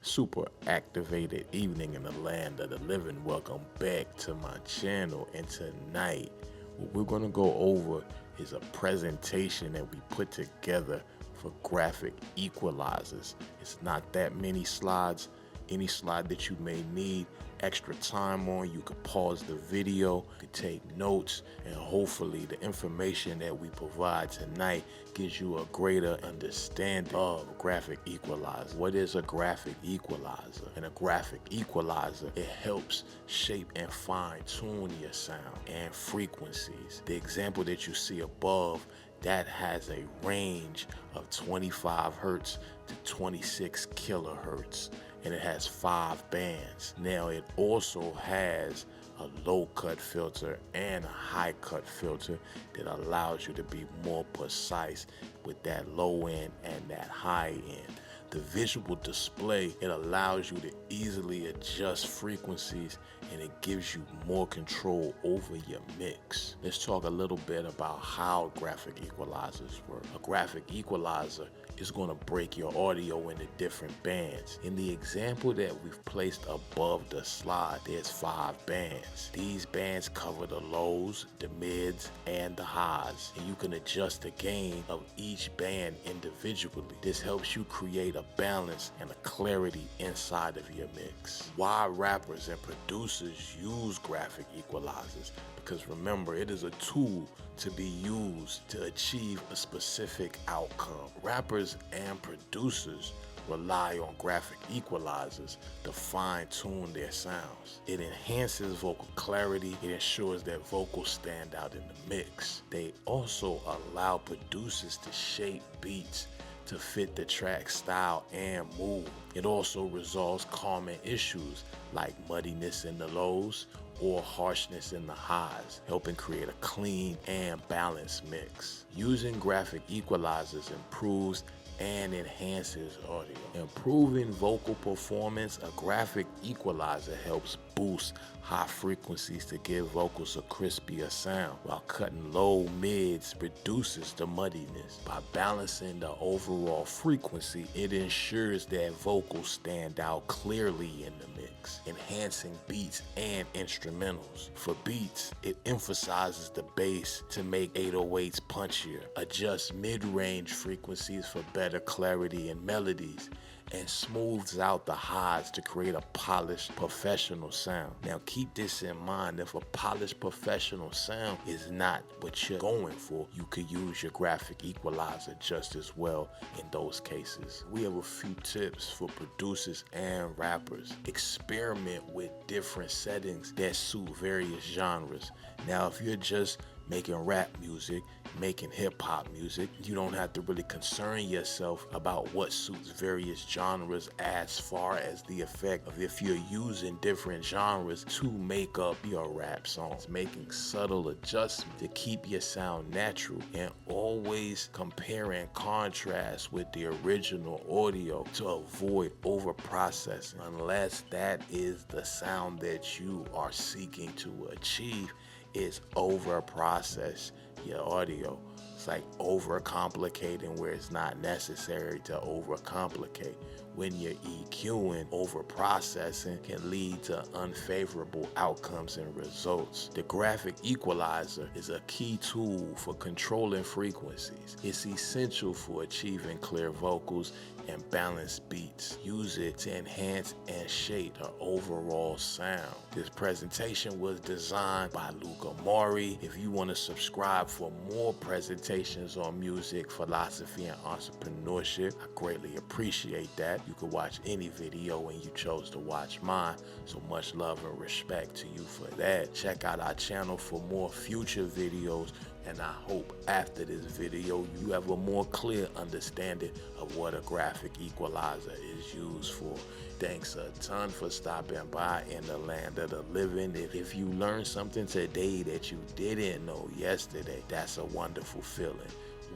Super activated evening in the land of the living. Welcome back to my channel, and tonight what we're going to go over is a presentation that we put together for graphic equalizers. It's not that many slides. Any slide that you may need extra time on, you could pause the video, you could take notes, and hopefully the information that we provide tonight gives you a greater understanding of graphic equalizer. What is a graphic equalizer? And a graphic equalizer, it helps shape and fine-tune your sound and frequencies. The example that you see above, that has a range of 25 hertz to 26 kilohertz, and it has 5 bands. Now it also has a low cut filter and a high cut filter that allows you to be more precise with that low end and that high end. The visual display, it allows you to easily adjust frequencies, and it gives you more control over your mix. Let's talk a little bit about how graphic equalizers work. A graphic equalizer is going to break your audio into different bands. In the example that we've placed above the slide, there's 5 bands. These bands cover the lows, the mids, and the highs, and you can adjust the gain of each band individually. This helps you create a balance and a clarity inside of your mix. Why rappers and producers use graphic equalizers? Because remember, it is a tool to be used to achieve a specific outcome. Rappers and producers rely on graphic equalizers to fine-tune their sounds. It enhances vocal clarity. It ensures that vocals stand out in the mix. They also allow producers to shape beats to fit the track style and mood. It also resolves common issues like muddiness in the lows or harshness in the highs, helping create a clean and balanced mix. Using graphic equalizers improves and enhances audio. Improving vocal performance, a graphic equalizer helps boost high frequencies to give vocals a crispier sound, while cutting low mids reduces the muddiness. By balancing the overall frequency, it ensures that vocals stand out clearly in the mix, enhancing beats and instrumentals. For beats, it emphasizes the bass to make 808s punchier, adjusts mid-range frequencies for better clarity and melodies, and smooths out the highs to create a polished professional sound. Now keep this in mind, if a polished professional sound is not what you're going for, you could use your graphic equalizer just as well in those cases. We have a few tips for producers and rappers. Experiment with different settings that suit various genres. Now if you're just making rap music, making hip-hop music, you don't have to really concern yourself about what suits various genres as far as the effect of if you're using different genres to make up your rap songs. Making subtle adjustments to keep your sound natural, and always compare and contrast with the original audio to avoid over-processing, unless that is the sound that you are seeking to achieve. Is over-process your audio. It's like over-complicating where it's not necessary to over-complicate. When you're EQing, over-processing can lead to unfavorable outcomes and results. The graphic equalizer is a key tool for controlling frequencies. It's essential for achieving clear vocals and balanced beats. Use it to enhance and shape the overall sound. This presentation was designed by Luca Mori. If you want to subscribe for more presentations on music, philosophy, and entrepreneurship, I greatly appreciate that. You could watch any video when you chose to watch mine, so much love and respect to you for that. Check out our channel for more future videos, and I hope after this video you have a more clear understanding of what a graphic equalizer is used for. Thanks a ton for stopping by in the land of the living. If you learned something today that you didn't know yesterday, that's a wonderful feeling.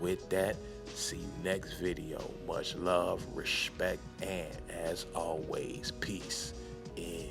With that, see you next video. Much love, respect, and as always, peace in.